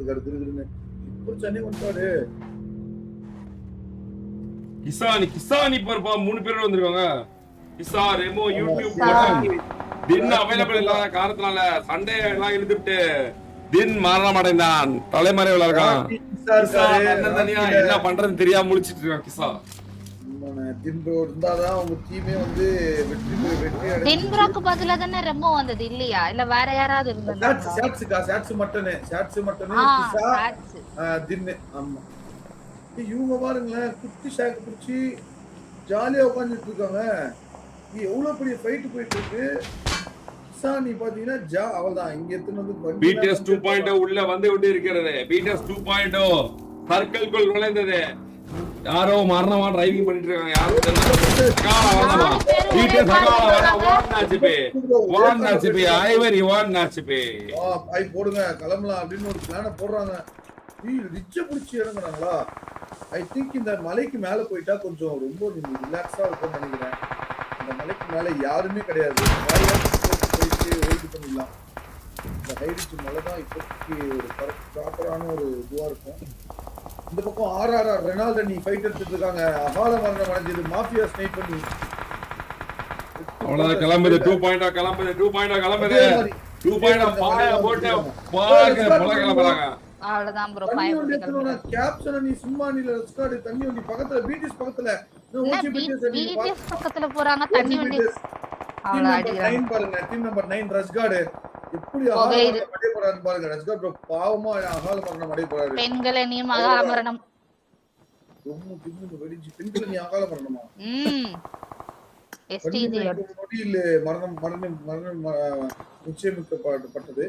இருக்காரு திருன்னு இப்போ சென்னை வந்துட்டாரு. கிசானி பருப்பா 3 பேர் வந்திருக்காங்க. கிசா ரெமோ யூடியூப் தின் அவைலபிள் இல்லாத காரணத்தினால சண்டே எல்லாம் இழுத்துட்டு தின் மரணம் அடைந்தான். தலைமறைவுல இருக்கான். தனியா என்ன பண்றதுன்னு தெரியாம முடிச்சிட்டு இருக்கான் கிசா. தின்போ இருந்தாதான் அவங்க டீமே வந்து வெற்றி தின்போக்கு பதிலா தானே ரெமோ வந்தது இல்லையா? இல்ல வேற யாராவது இருந்தாங்க? ஷாட்ஸ் மட்டுமே கிசா தின். ஆமா இவங்க பாருங்களேன் குட்டி ஷாக் பிடிச்சி ஜாலியா உட்காந்துட்டு இருக்காங்க. எவ்வளவு பெரிய ஃபைட் போயிட்டு இருக்கு. கிசானி பாத்தீங்கன்னா அவள்தான் இங்க எத்தனை வந்து பிடிஎஸ் 2.0 உள்ள வந்து விட்டு இருக்கிறது. பிடிஎஸ் 2.0 சர்க்கிள்குள் நுழைந்தது. யாரோ மரணமா டிரைவிங் பண்ணிட்டு இருக்காங்க. யாரும் தெரியல. பிடிஎஸ் ஐவரி வான் நாச்சிபே ஐ போடுங்க கிளம்பலாம் அப்படின்னு ஒரு பிளான போடுறாங்க. ரிச்ச பிடிச்சி இறங்குறாங்களா? ஐ திங்க் இந்த மலைக்கு மேல போயிட்டா கொஞ்சம் ரொம்ப ரிலாக்ஸா இருக்கும்னு நினைக்கிறேன். இந்த மலைக்கு மேல யாருமே கிடையாது. போயிட்டு ஓய்வு பண்ணிடலாம். இந்த ஹைரிச் மலை தான் இப்போதைக்கு ஒரு ப்ராப்பரான ஒரு இதுவா இருக்கும். இந்த பக்கம் ஆர்ஆர்ஆர் ரெனால்டோ நீ ஃபைட் எடுத்துட்டு இருக்காங்க. அகால மரணம் அடைஞ்சது மாஃபியா ஸ்னைப் பண்ணி. அவ்வளவுதான் கிளம்புது. 2.0 கிளம்புது. 2.0 கிளம்புது. 2.0 பாய போட்டு பாக்க போல கிளம்பறாங்க. அவ்வளவுதான் ப்ரோ. கேப்சன் நீ சும்மா நீல ஸ்காட் தண்ணி வண்டி பக்கத்துல பிடிஎஸ் பக்கத்துல பிடிஎஸ் பக்கத்துல போறாங்க. தண்ணி வண்டி அவ்வளவு அடிக்குறாங்க. 9 பாருங்க. டீம் நம்பர் 9 ரஸ்காட் எப்படி அகால மடை போறாரு பாருங்க. ரஸ்காட் ப்ரோ பாவமா அகால மரணம் மடை போறாரு. பெண்களே நீ அகால மரணம். ரொம்ப தின்னு வெடிச்சு பெண்களே நீ அகால மரணமா? எஸ்டிஜி இல்ல மரணம் நிச்சயமிக்கப்பட்டது.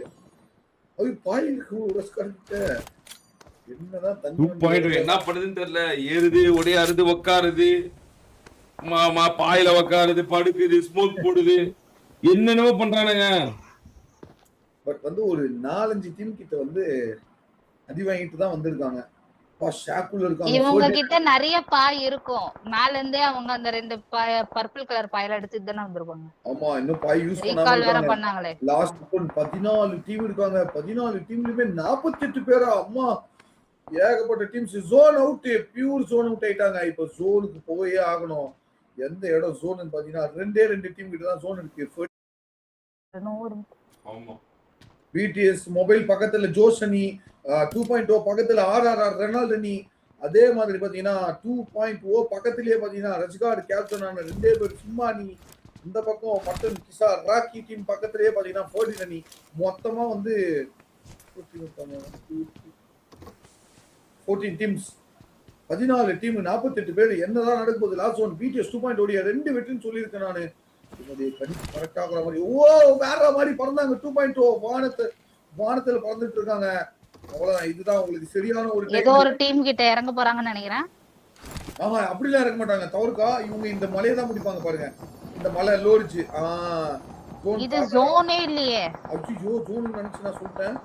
அது பாயிலுக்கு ஒரு ஸ்கர்ட் என்னதான் தண்ணி 2.0 என்ன பண்ணுதுன்னு தெரியல. ஏறுது ஒடியாருது உட்காருது பாயில உட்காருது படுக்குது ஸ்மோக் போடுது என்னென்னவோ பண்றானுங்க. பட் வந்து ஒரு 4-5 டீம் கிட்ட வந்து அடி வாங்கிட்டு தான் வந்திருக்காங்க. இவங்க கிட்ட நிறைய பாய் இருக்கும். மேல இருந்தே அவங்க அந்த 2 பர்பிள் கலர் பாயில எடுத்துட்டு தானே வந்திருப்பாங்க. ஆமா இன்னும் பாய் யூஸ் பண்ணாங்களே. லாஸ்ட் 14 டீம் இருக்காங்க. 14 டீம்லயுமே 48 பேரா அம்மா ஏகப்பட்ட teams zone out. Pure zone out ஆயிட்டாங்க. இப்ப ஜோனுக்கு போயே ஆகணும். எந்த இடம் ஜோன் பாத்தீங்கன்னா 2 டீம் கிட்ட தான் ஜோன் இருக்கு. ஆமா பிடிஎஸ் மொபைல் பக்கத்துல ஜோஷனி 2.0 பக்கத்துல ஆர்ஆர்ஆர் ரெனால்டோ நீ. அதே மாதிரி பாத்தீங்கன்னா 2.0 பக்கத்திலேயே பாத்தீங்கன்னா ரஜ்கார்டு கேப்டன் ஆன 2 பேர் சும்மா நீ. இந்த பக்கம் மட்டன் கிசா ராக்கி டீம் பக்கத்திலேயே பாத்தீங்கன்னா 14 அணி. மொத்தமா வந்து 14 டீம்ஸ் 14 டீம் 48 பேர். என்னதான் நடக்க போகுது லாஸ்ட் ஒன் பிடிஎஸ் 2.0 2 வெற்றின்னு சொல்லியிருக்கேன் நானு. கரெக்டா மாதிரி வேற மாதிரி பறந்தாங்க. 2.0 வானத்துல பறந்துட்டு இருக்காங்க. அவ்வளவுதான். இதுதான் உங்களுக்கு சரியான ஒரு ஏதோ ஒரு டீம் கிட்ட இறங்க போறாங்கன்னு நினைக்கிறேன். ஆமா அப்படிலாம் இறங்க மாட்டாங்க. தவறுக்கா இவங்க இந்த மலையை தான் முடிப்பாங்க பாருங்க. இந்த மலை லோரிச்சு இது ஜோனே இல்லையே. ஐயோ ஜோன் நினைச்சு நான் சொல்லிட்டேன்.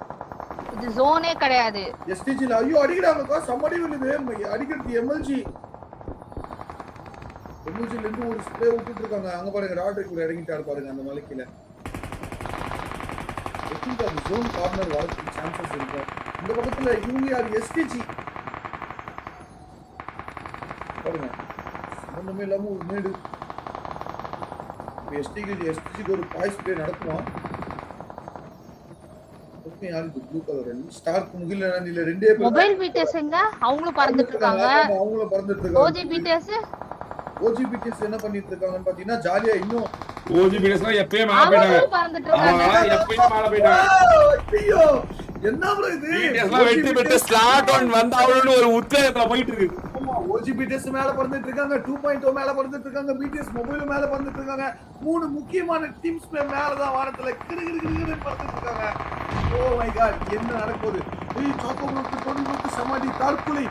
இது ஜோனே கிடையாது. எஸ்டிஜில ஐயோ அடிக்கிறாங்கக்கா. சம்மடி விழுது அடிக்கிறது. எம்எல்ஜில இருந்து ஒரு ஸ்ப்ரே விட்டுட்டு இருக்காங்க. அங்க பாருங்க ராட்ரிக் இறங்கிட்டாரு பாருங்க அந்த மலைக்குள்ள. அந்த ஜோன் கார்னர் வரதுக்கு சான்சஸ் இருக்கு. இந்த பக்கத்துல இவங்க யார் எஸ்டிஜி பாருங்க. ஒண்ணுமே இல்லாம ஒரு மேடு. எஸ்டிஜிக்கு ஒரு பாய் ஸ்ப்ரே நடக்குமா? யாருக்கு ப்ளூ கலர் ஸ்டார்க் முகில நீல 2 பேர் மொபைல் பிடிஎஸ் எங்க அவங்களும் பறந்துட்டு இருக்காங்க. அவங்களும் பறந்துட்டு இருக்காங்க. ஓஜி பிடிஎஸ் என்ன பண்ணிட்டு இருக்காங்கன்னு பாத்தீங்கன்னா ஜாலியா இன்னும் ஓஜி பிடிஎஸ்ல எப்பவே மேல போயிட்டாங்க. எப்பவே மேல போயிட்டாங்க. ஐயோ என்ன ப்ரோ இது? பிடிஎஸ்ல வெட்டி பெட்டு ஸ்லாட் ஆன் வந்து அவளோட ஒரு உத்வேகத்துல போயிட்டு இருக்கு. ஓஜி பிடிஎஸ் மேல பறந்துட்டு இருக்காங்க. 2.0 மேல பறந்துட்டு இருக்காங்க. பிடிஎஸ் மொபைல் மேல பறந்துட்டு இருக்காங்க. 3 முக்கியமான டீம்ஸ் மேல தான் வானத்துல கிறுகிறுகிறுன்னு பறந்துட்டு இருக்காங்க. ஓ மை காட் என்ன நடக்குது? ஏய் சாக்கோ ப்ளோக்கு தொடுக்கு சமாதி தற்கொலை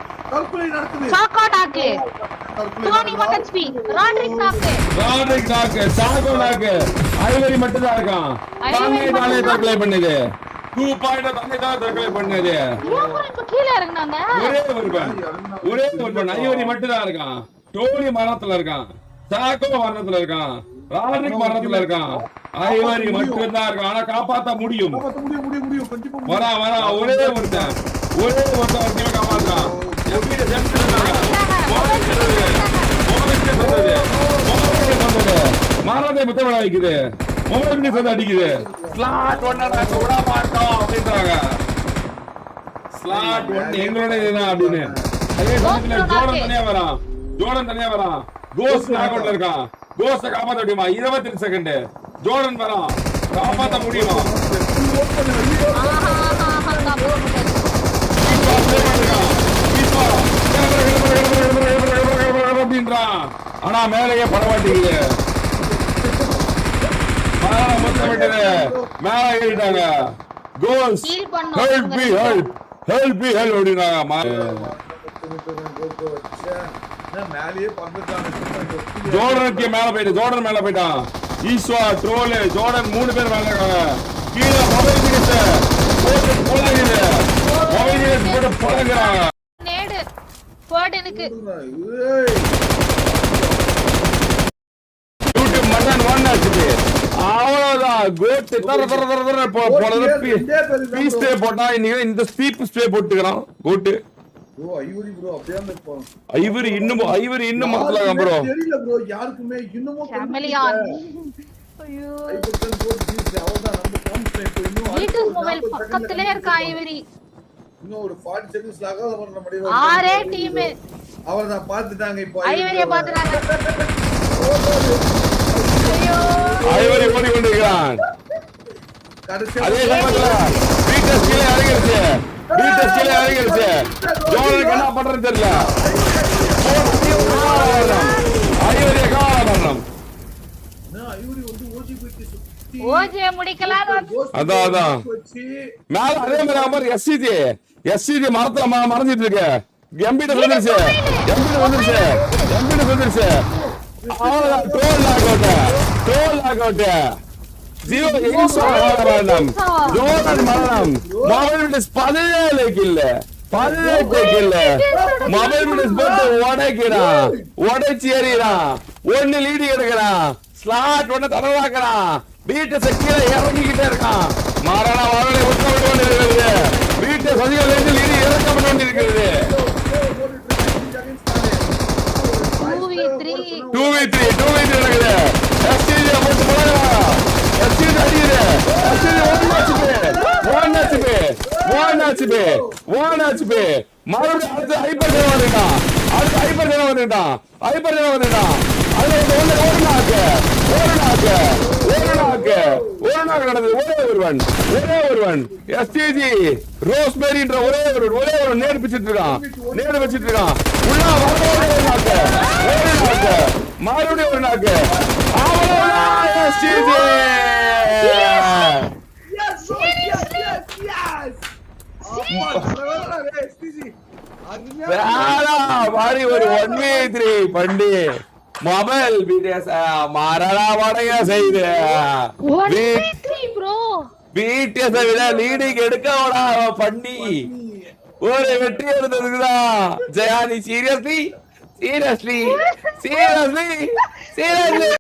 நடக்குது. சாக்கோ டாக்கு டோனி மட்டச்பி ராட்ரிக் டாக்கு சாக்கோ டாக்கு ஐவரி மட்டும் தான் இருக்கான். தானே தற்கொலை பண்ணுது. 2.0 தானே தற்கொலை பண்ணுது. இப்ப கீழ இறங்குனாங்க. ஒரே ஒரு ஐவரி மட்டும் தான் இருக்கான். டோனி மரணத்துல இருக்கான். சாக்கோ மரணத்துல இருக்கான். ராட்ரிக் மரணத்துல இருக்கான். ஐவரி மட்டும் தான் இருக்கான். ஆனா காப்பாத்த முடியும். கண்டிப்பா வரா ஒரே ஒருத்தன் ஒரே ஒருத்தன் ஒரு டீமை காப்பாத்துறான். எப்படி சென்ஸ் இருந்தாங்க? மாறாதே முத்தம் வைக்குது. மொபைல் பிடி வந்து அடிக்குது. ஸ்லாட் ஒண்ணா நாங்க விட மாட்டோம் அப்படின்றாங்க. ஸ்லாட் ஒண்ணு எங்களோட இதுதான் அப்படின்னு. அதே சமயத்துல ஜோர்டன் தனியா வரான். ஜோர்டன் தனியா வரான். கோஸ்ட் நாகோட்ல இருக்கான். கோஸ்ட காப்பாத்த முடியுமா? 22 செகண்ட். ஜோர்டன் வரான். காப்பாத்த முடியுமா? அப்படின்றான். ஆனா மேலேயே பட மாட்டேங்குது. மேல ஏறிட்டாங்க. Ghost help me help help me help அப்படின்னாங்க. ஜோர்டனுக்கு மேல போயிட்டு ஜோர்டன் மேல போயிட்டான். ஈஸ்வா ட்ரோல் ஜோர்டன் 3 பேர் மேல இருக்காங்க. கீழே மொபைல் பிடிச்ச போட்டு பொழங்குது. மொபைல் பிடிச்சு போட்டு பொழங்குறாங்க. நேடு போடனுக்கு யூடியூப் மட்டன் ஒன் ஆச்சு. அவ்வளவுதான் கோட் தர தர தர தர போறது பீஸ் ஸ்ப்ரே போட்டா இன்னைக்கு இந்த ஸ்பீப் ஸ்ப்ரே போட்டுக்கறான் கோட். ப்ரோ ஐவரி ப்ரோ அப்படியே அந்த ஐவரி இன்னும் மாத்தலாம் ப்ரோ. தெரியல ப்ரோ யாருக்குமே இன்னும் கேமலியான். ஐயோ ஐபோன் போட் ஜீஸ் அவதான் நம்ம கான்ஸ்டன்ட் இன்னும் யூடியூப் மொபைல் பக்கத்திலே இருக்க ஐவரி. இன்னும் ஒரு 40 செகண்ட்ஸ் ஆக நம்ம முடியும். ஆரே டீம் அவர்தான் பாத்துட்டாங்க இப்போ ஐவரியை பாத்துறாங்க. ஐயோ ஐவரி ஓடி கொண்டிருக்கான். அதே சமயத்துல பீட்டர்ஸ் கீழே இறங்கிருச்சு. ஜோர்டன் என்ன பண்றது தெரியல. ஐவரியை காலம் ஐவரி வந்து ஓஜி போயிட்டு சுத்தி ஓஜே முடிக்கலாம். அதான் மேல அதே மாதிரி எஸ்சிஜி மரத்துல மறைஞ்சிட்டு இருக்கு. எம்பிட்ட வந்துருச்சு. அவ்வளவுதான் டோல் லாக் அவுட். ஜோர்டன் மரணம். மொபைல் பிடிஸ் 17 கில்ல 18 கில்ல. மொபைல் பிடிஸ் போட்டு உடைச்சு எறிகிறான். 1 லீடு எடுக்கிறான். ஸ்லாட் ஒண்ணு தடவாக்குறான். வீட்டு கீழே இறங்கிக்கிட்டே இருக்கான். மாறான வாழ்வை உட்கப்பட்டு கொண்டிருக்கிறது. வீட்டு சதிகள் லீடு இறக்கப்பட்டு கொண்டிருக்கிறது. 2v3 நடக்குது. எஸ்டிஜி போட்டு போறாங்க. எஸ்டிஜி அடிக்குது. SDG one HP. மறுபடியும் அடுத்து ஹைப்பர் ஜென வந்துட்டான். அதுல ஒரு நாக்கு நடந்தது. ஒரே ஒருவன் எஸ்டிஜி ரோஸ்பெரின்ற ஒரே ஒரு நேர் பிச்சிட்டு இருக்கான். உள்ள ஒரு நாக்கு மறுபடியும் ஒரு நாக்கு. எஸ்டிஜி ஒரு 1v3 பண்ணி மொபைல் மரணா வடைய செய்து பிடிஎஸ் விட லீடிங் எடுக்க பண்ணி ஒரு வெற்றி எடுத்ததுக்குதான். ஜெயானி சீரியஸ்லி